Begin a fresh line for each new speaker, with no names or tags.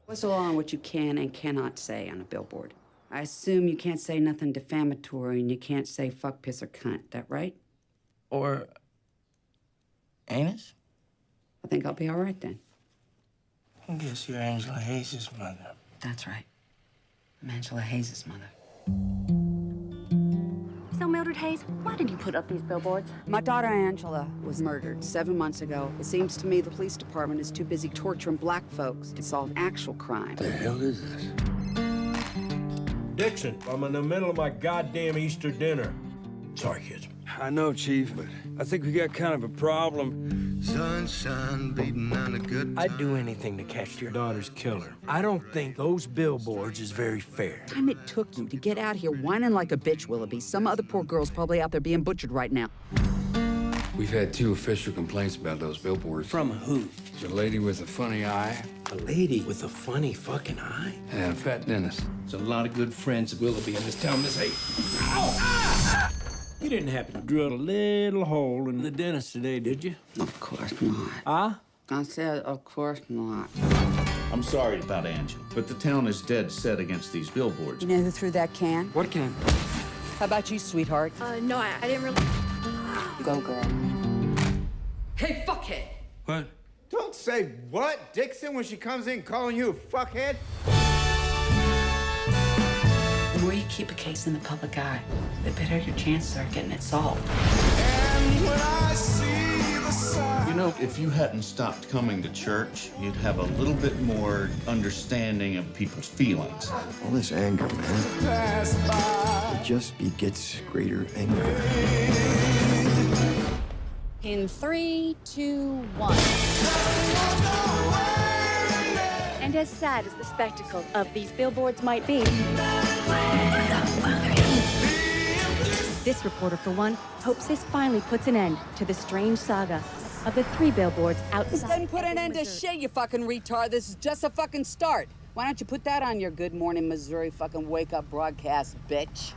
What's the law on what you can and cannot say on a billboard? I assume you can't say nothing defamatory and you can't say fuck, piss, or cunt. That right?
Or anus?
I think I'll be all right then.
I guess you're Angela Hayes' mother.
That's right. I'm Angela Hayes' mother.
So, Mildred Hayes, why did you put up these billboards?
My daughter Angela was murdered 7 months ago. It seems to me the police department is too busy torturing black folks to solve actual crime.
The hell is this?
Dixon, I'm in the middle of my goddamn Easter dinner. Sorry, kids.
I know, Chief, but I think we got kind of a problem.
Sunshine beating on a good time.
I'd do anything to catch your daughter's killer. I don't think those billboards is very fair.
The time it took you to get out here whining like a bitch, Willoughby. Some other poor girl's probably out there being butchered right now.
We've had 2 official complaints about those billboards.
From who?
The lady with a funny eye
A lady with a funny fucking eye?
and a fat dentist.
There's a lot of good friends of Willoughby in this town, Miss Hayes.
You didn't happen to drill a little hole in the dentist today, did you?
Of course not.
Huh?
I said, of course not.
I'm sorry about Angela, but the town is dead set against these billboards.
You know who threw that can?
What can?
How about you, sweetheart?
No, I didn't really...
Go, girl. Hey, fuckhead!
What?
Don't say what, Dixon, when she comes in calling you a fuckhead.
The more you keep a case in the public eye, the better your chances are of getting it solved.
You know, if you hadn't stopped coming to church, you'd have a little bit more understanding of people's feelings.
All this anger, man, it just begets greater anger.
In 3, 2, 1. And as sad as the spectacle of these billboards might be, this reporter, for one, hopes this finally puts an end to the strange saga of the 3 billboards outside.
This doesn't put an end to
Missouri.
shit, you fucking retard. This is just a fucking start. Why don't you put that on your Good Morning Missouri fucking wake-up broadcast, bitch?